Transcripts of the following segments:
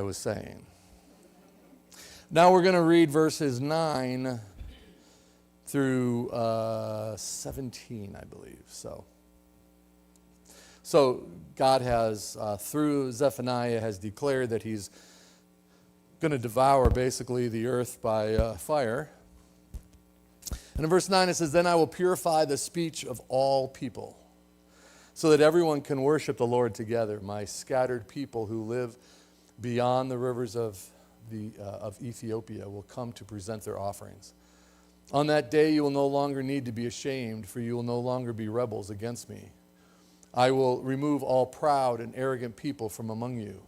I was saying. Now we're going to read verses 9 through 17, I believe. So God has, through Zephaniah, has declared that he's going to devour basically the earth by fire. And in verse 9 it says, "Then I will purify the speech of all people, so that everyone can worship the Lord together, my scattered people who live beyond the rivers of Ethiopia will come to present their offerings. On that day you will no longer need to be ashamed, for you will no longer be rebels against me. I will remove all proud and arrogant people from among you.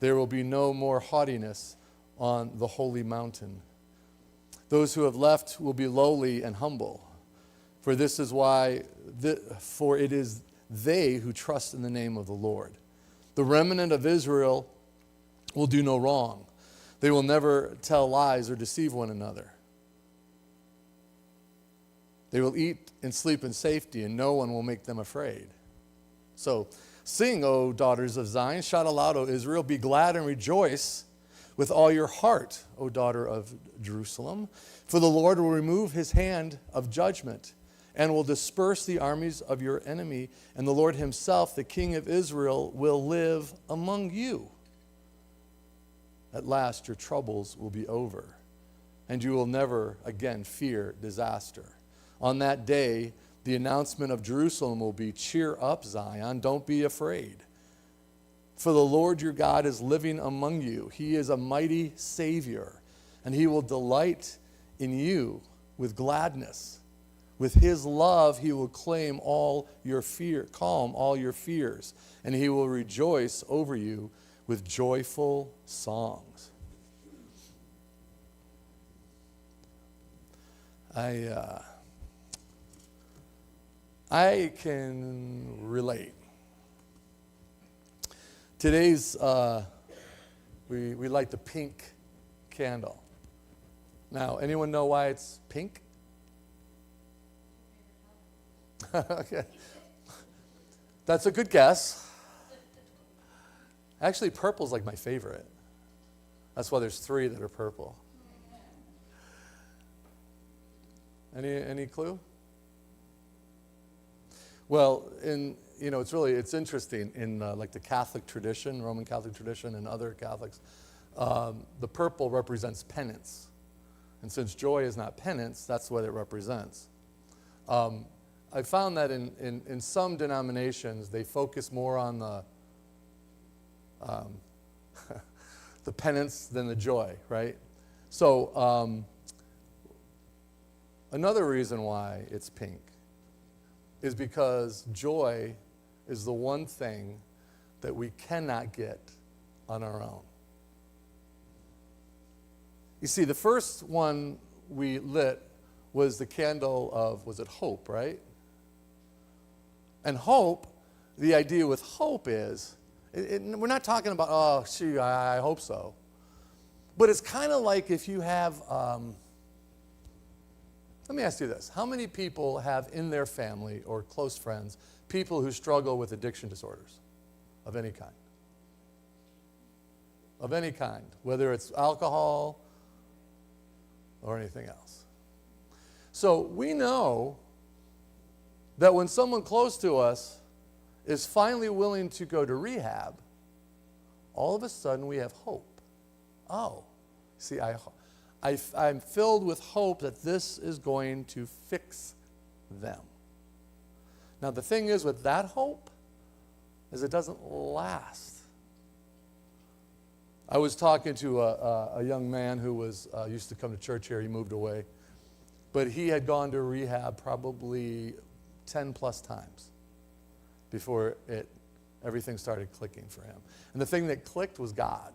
There will be no more haughtiness on the holy mountain. Those who have left will be lowly and humble, for it is they who trust in the name of the Lord. The remnant of Israel will do no wrong. They will never tell lies or deceive one another. They will eat and sleep in safety, and no one will make them afraid. So sing, O daughters of Zion. Shout aloud, O Israel. Be glad and rejoice with all your heart, O daughter of Jerusalem. For the Lord will remove his hand of judgment and will disperse the armies of your enemy, and the Lord himself, the King of Israel, will live among you. At last your troubles will be over, and you will never again fear disaster. On that day, the announcement of Jerusalem will be, cheer up, Zion, don't be afraid. For the Lord your God is living among you. He is a mighty Savior, and he will delight in you with gladness. With his love, he will calm all your fears, and he will rejoice over you with joyful songs. I can relate. Today's, we light the pink candle. Now, anyone know why it's pink? Okay. That's a good guess. Actually, purple's like my favorite. That's why there's 3 that are purple. Any clue? Well, it's interesting in like the Catholic tradition, Roman Catholic tradition, and other Catholics. The purple represents penance, and since joy is not penance, that's what it represents. I found that in some denominations they focus more on the penance than the joy, right? So another reason why it's pink is because joy is the one thing that we cannot get on our own. You see, the first one we lit was the candle of, was it hope, right? And hope, the idea with hope is, we're not talking about, I hope so. But it's kind of like if you have, let me ask you this. How many people have in their family or close friends people who struggle with addiction disorders of any kind? Of any kind, whether it's alcohol or anything else. So we know that when someone close to us is finally willing to go to rehab, all of a sudden we have hope. Oh, see, I'm filled with hope that this is going to fix them. Now the thing is with that hope is it doesn't last. I was talking to a young man who was used to come to church here. He moved away. But he had gone to rehab probably 10 plus times before everything started clicking for him. And the thing that clicked was God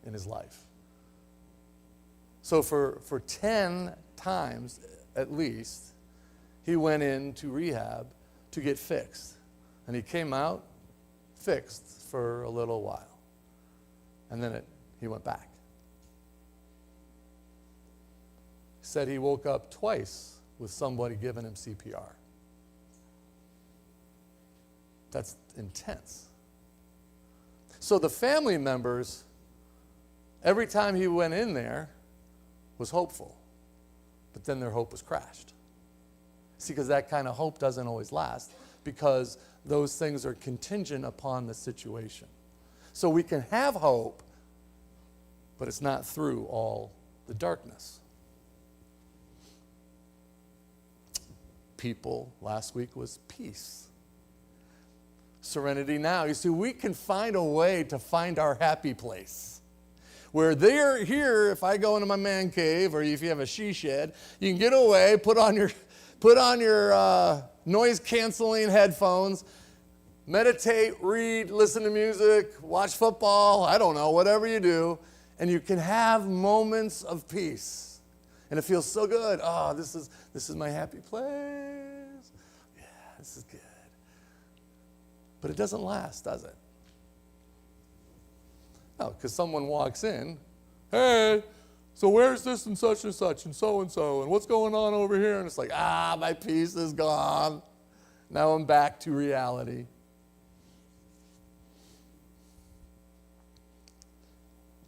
in his life. So for 10 times at least, he went into rehab to get fixed. And he came out fixed for a little while. And then he went back. He said he woke up twice with somebody giving him CPR. That's intense. So the family members every time he went in there was hopeful. But then their hope was crashed. See, because that kind of hope doesn't always last, because those things are contingent upon the situation. So we can have hope, but it's not through all the darkness. People, last week was peace. Serenity now. You see, we can find a way to find our happy place. Where they're here, if I go into my man cave, or if you have a she shed, you can get away, put on your noise canceling headphones, meditate, read, listen to music, watch football, I don't know, whatever you do, and you can have moments of peace. And it feels so good. Oh, this is my happy place. Yeah, this is good. But it doesn't last, does it? No, because someone walks in, hey, so where's this and such and so, and what's going on over here? And it's like, my peace is gone. Now I'm back to reality.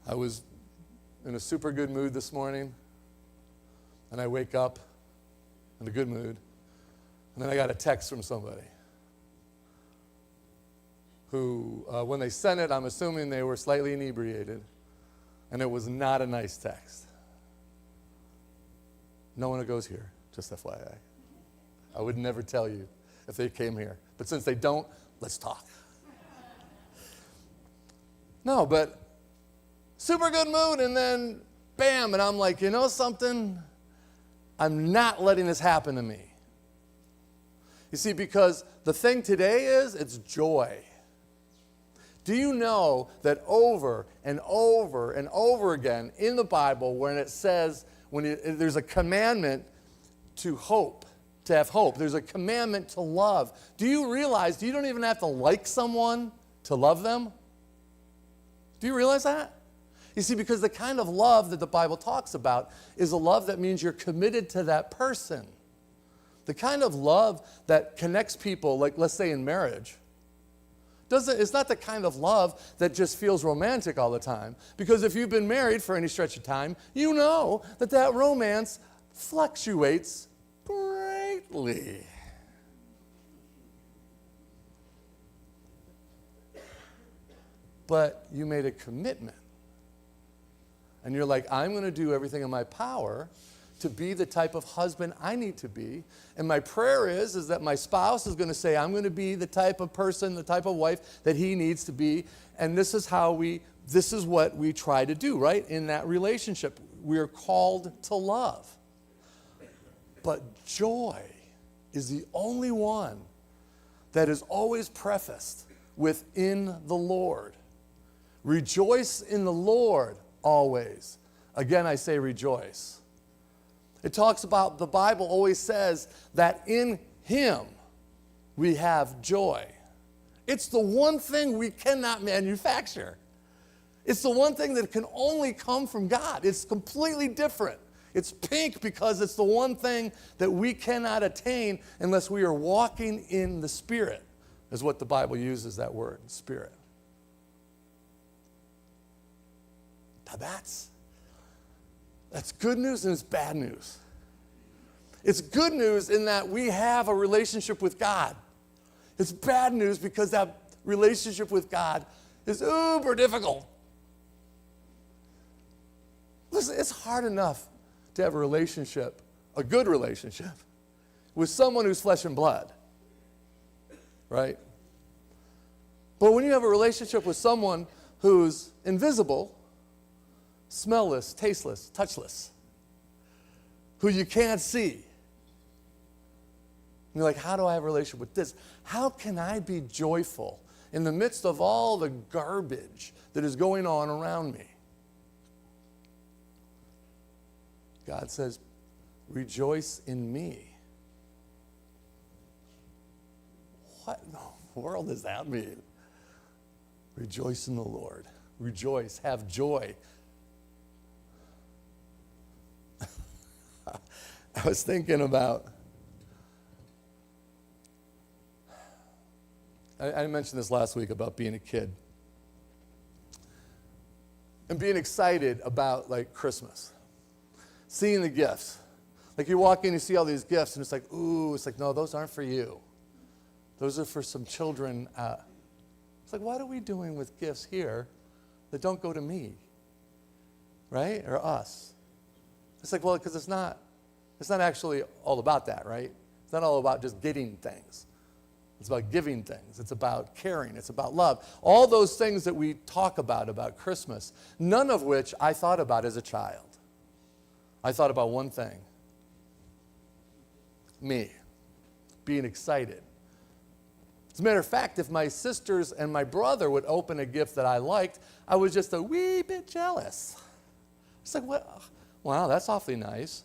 I was in a super good mood this morning, and I wake up in a good mood, and then I got a text from somebody who, when they sent it, I'm assuming they were slightly inebriated, and it was not a nice text. No one who goes here, just FYI. I would never tell you if they came here. But since they don't, let's talk. No, but super good mood, and then bam, and I'm like, you know something? I'm not letting this happen to me. You see, because the thing today is, it's joy. Do you know that over and over and over again in the Bible, when it says, there's a commandment to hope, to have hope. There's a commandment to love. Do you realize you don't even have to like someone to love them? Do you realize that? You see, because the kind of love that the Bible talks about is a love that means you're committed to that person. The kind of love that connects people, like let's say in marriage, it's not the kind of love that just feels romantic all the time. Because if you've been married for any stretch of time, you know that romance fluctuates greatly. But you made a commitment. And you're like, I'm going to do everything in my power to be the type of husband I need to be. And my prayer is that my spouse is going to say, I'm going to be the type of person, the type of wife that he needs to be. And this is what we try to do, right? In that relationship, we are called to love. But joy is the only one that is always prefaced with in the Lord. Rejoice in the Lord always. Again, I say rejoice. It talks about, the Bible always says that in Him we have joy. It's the one thing we cannot manufacture. It's the one thing that can only come from God. It's completely different. It's pink because it's the one thing that we cannot attain unless we are walking in the Spirit, is what the Bible uses that word, Spirit. Now that's good news and it's bad news. It's good news in that we have a relationship with God. It's bad news because that relationship with God is uber difficult. Listen, it's hard enough to have a relationship, a good relationship, with someone who's flesh and blood, right? But when you have a relationship with someone who's invisible, smellless, tasteless, touchless, who you can't see. And you're like, how do I have a relationship with this? How can I be joyful in the midst of all the garbage that is going on around me? God says, rejoice in me. What in the world does that mean? Rejoice in the Lord. Rejoice, have joy. I was thinking about, I mentioned this last week about being a kid. and being excited about like Christmas, seeing the gifts. Like you walk in, you see all these gifts, and it's like, ooh, it's like, no, those aren't for you. Those are for some children. It's like, what are we doing with gifts here that don't go to me, right, or us? It's like, well, because it's not actually all about that, right? It's not all about just getting things. It's about giving things. It's about caring. It's about love. All those things that we talk about Christmas, none of which I thought about as a child. I thought about one thing. Me. Being excited. As a matter of fact, if my sisters and my brother would open a gift that I liked, I was just a wee bit jealous. It's like, what? Wow, that's awfully nice.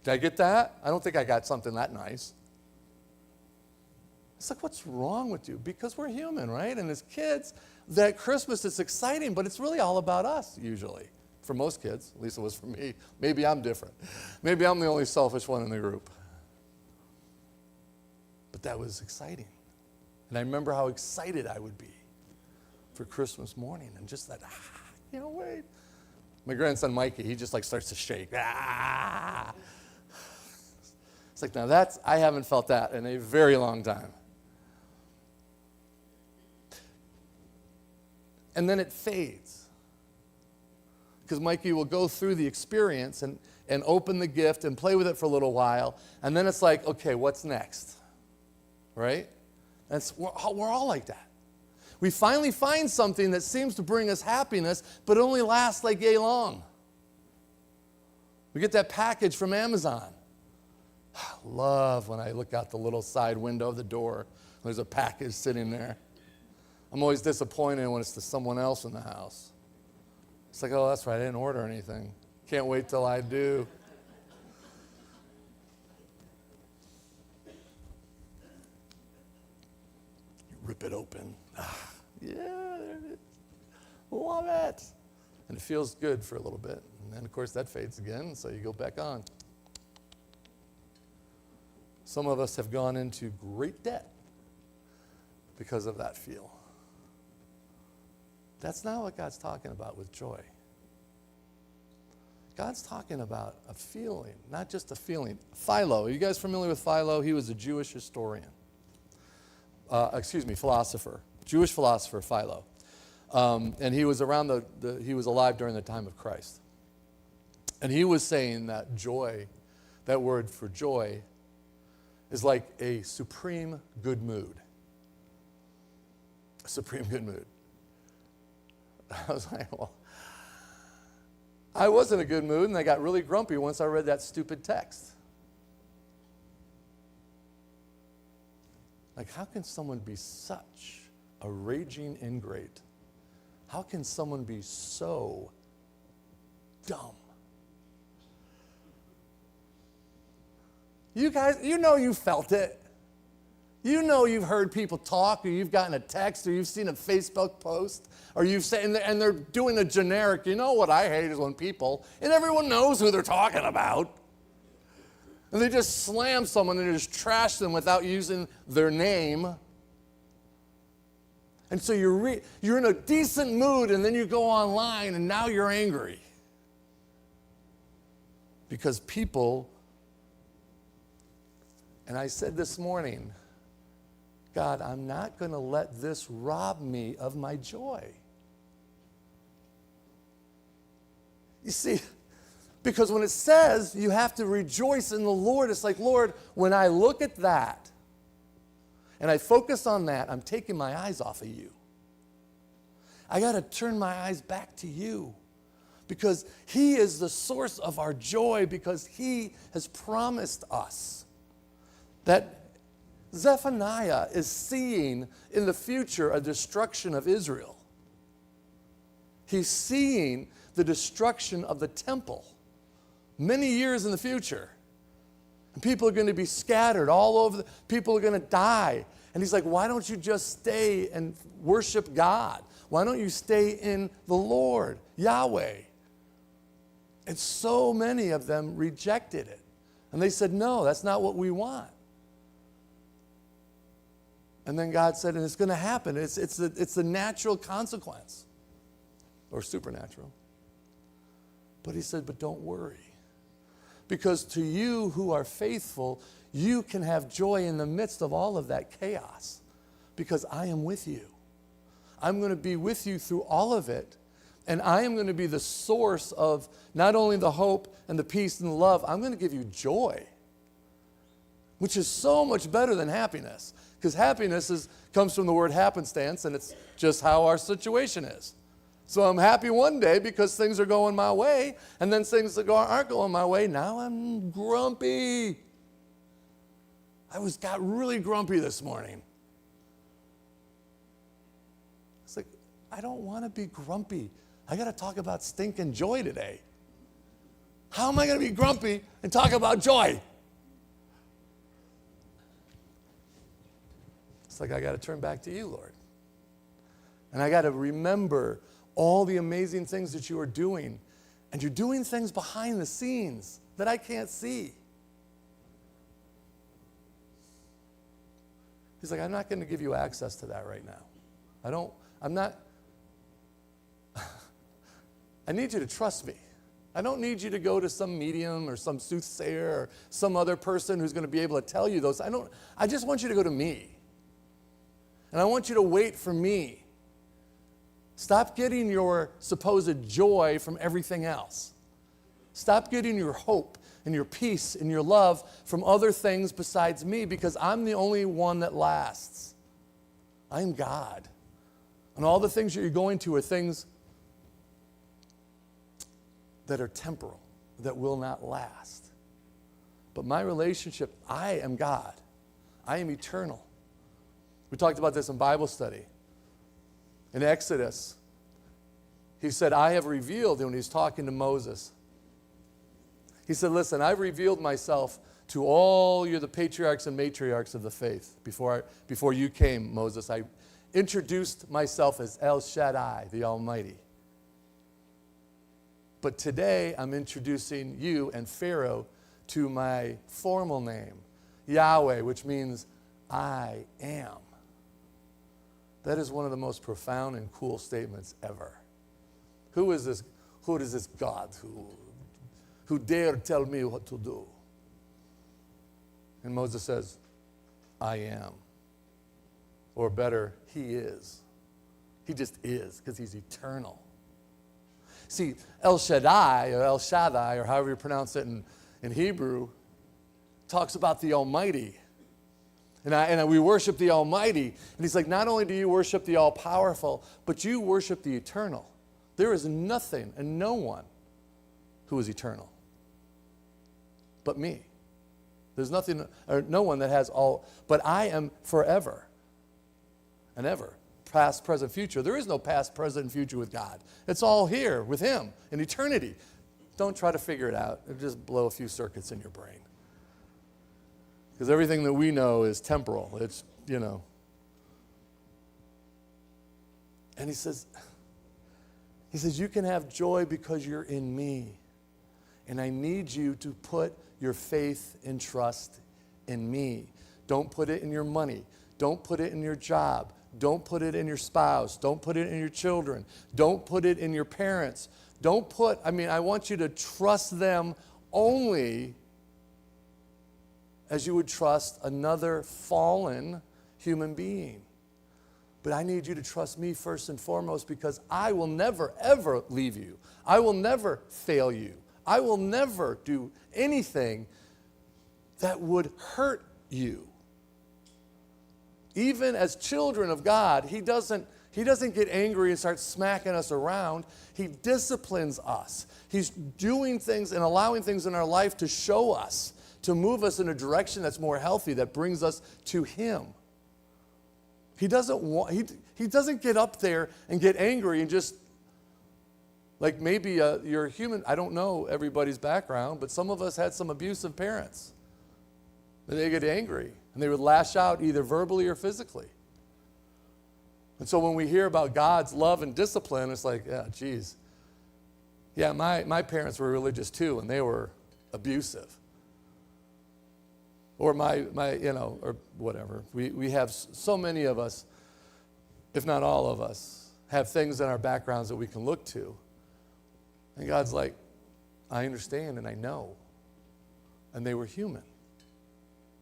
Did I get that? I don't think I got something that nice. It's like, what's wrong with you? Because we're human, right? And as kids, that Christmas is exciting, but it's really all about us, usually. For most kids, at least it was for me. Maybe I'm different. Maybe I'm the only selfish one in the group. But that was exciting. And I remember how excited I would be for Christmas morning. And just that, can't wait. My grandson, Mikey, he just like starts to shake. It's like, now I haven't felt that in a very long time. And then it fades. Because Mikey will go through the experience and open the gift and play with it for a little while. And then it's like, okay, what's next? Right? We're all like that. We finally find something that seems to bring us happiness, but it only lasts like yay long. We get that package from Amazon. I love when I look out the little side window of the door. There's a package sitting there. I'm always disappointed when it's to someone else in the house. It's like, oh, that's right, I didn't order anything. Can't wait till I do. You rip it open. Yeah, there it is. Love it. And it feels good for a little bit. And then, of course, that fades again, so you go back on. Some of us have gone into great debt because of that feel. That's not what God's talking about with joy. God's talking about a feeling, not just a feeling. Philo, are you guys familiar with Philo? He was a Jewish historian. Philosopher. Jewish philosopher, Philo. And he was around he was alive during the time of Christ. And he was saying that joy, that word for joy, is like a supreme good mood. A supreme good mood. I was like, well, I was in a good mood, and I got really grumpy once I read that stupid text. Like, how can someone be such a raging ingrate? How can someone be so dumb? You guys, you know you felt it. You know you've heard people talk, or you've gotten a text, or you've seen a Facebook post, or you've said, and they're doing a generic, you know what I hate is when people, and everyone knows who they're talking about, and they just slam someone and they just trash them without using their name. And so you're in a decent mood, and then you go online, and now you're angry. Because people, and I said this morning, God, I'm not going to let this rob me of my joy. You see, because when it says you have to rejoice in the Lord, it's like, Lord, when I look at that and I focus on that, I'm taking my eyes off of you. I got to turn my eyes back to you because He is the source of our joy, because He has promised us that Zephaniah is seeing in the future a destruction of Israel. He's seeing the destruction of the temple many years in the future. And people are going to be scattered all over. People are going to die. And he's like, why don't you just stay and worship God? Why don't you stay in the Lord, Yahweh? And so many of them rejected it. And they said, no, that's not what we want. And then God said, and it's going to happen. It's the natural consequence, or supernatural. But he said, but don't worry. Because to you who are faithful, you can have joy in the midst of all of that chaos. Because I am with you. I'm going to be with you through all of it. And I am going to be the source of not only the hope and the peace and the love, I'm going to give you joy. Which is so much better than happiness. Because happiness comes from the word happenstance, and it's just how our situation is. So I'm happy one day because things are going my way, and then things that aren't going my way, now I'm grumpy. Got really grumpy this morning. It's like, I don't want to be grumpy. I got to talk about stinking joy today. How am I going to be grumpy and talk about joy? It's like I got to turn back to you, Lord. And I got to remember all the amazing things that you are doing. And you're doing things behind the scenes that I can't see. He's like, I'm not going to give you access to that right now. I need you to trust me. I don't need you to go to some medium or some soothsayer or some other person who's going to be able to tell you those. I just want you to go to me. And I want you to wait for me. Stop getting your supposed joy from everything else. Stop getting your hope and your peace and your love from other things besides me, because I'm the only one that lasts. I'm God. And all the things that you're going to are things that are temporal, that will not last. But my relationship, I am God. I am eternal. We talked about this in Bible study. In Exodus, he said, I have revealed, when he's talking to Moses, he said, listen, I've revealed myself to all the patriarchs and matriarchs of the faith. Before you came, Moses, I introduced myself as El Shaddai, the Almighty. But today, I'm introducing you and Pharaoh to my formal name, Yahweh, which means I am. That is one of the most profound and cool statements ever. Who is this God who dare tell me what to do? And Moses says, I am. Or better, he is. He just is, because he's eternal. See, El Shaddai, or however you pronounce it in Hebrew, talks about the Almighty. And we worship the Almighty. And he's like, not only do you worship the All-Powerful, but you worship the Eternal. There is nothing and no one who is eternal but me. There's nothing, or no one that has all, but I am forever and ever. Past, present, future. There is no past, present, and future with God. It's all here with him in eternity. Don't try to figure it out. It'll just blow a few circuits in your brain. Because everything that we know is temporal. It's, And he says, you can have joy because you're in me. And I need you to put your faith and trust in me. Don't put it in your money. Don't put it in your job. Don't put it in your spouse. Don't put it in your children. Don't put it in your parents. I want you to trust them only as you would trust another fallen human being. But I need you to trust me first and foremost, because I will never, ever leave you. I will never fail you. I will never do anything that would hurt you. Even as children of God, He doesn't get angry and start smacking us around. He disciplines us. He's doing things and allowing things in our life to show us, to move us in a direction that's more healthy, that brings us to Him. He doesn't get up there and get angry and just, like maybe you're human. I don't know everybody's background, but some of us had some abusive parents. And they get angry, and they would lash out either verbally or physically. And so when we hear about God's love and discipline, it's like, yeah, geez. Yeah, my parents were religious too, and they were abusive. Or or whatever. We have so many of us, if not all of us, have things in our backgrounds that we can look to. And God's like, I understand and I know. And they were human.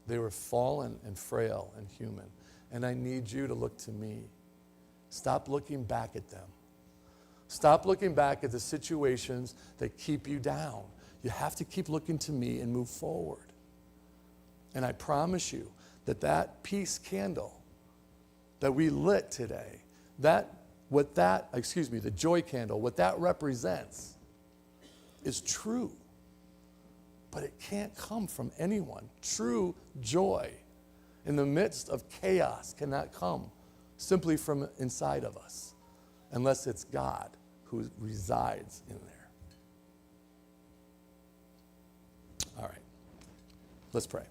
They were fallen and frail and human. And I need you to look to me. Stop looking back at them. Stop looking back at the situations that keep you down. You have to keep looking to me and move forward. And I promise you that that peace candle that we lit today, the joy candle, what that represents is true. But it can't come from anyone. True joy in the midst of chaos cannot come simply from inside of us, unless it's God who resides in there. All right, let's pray.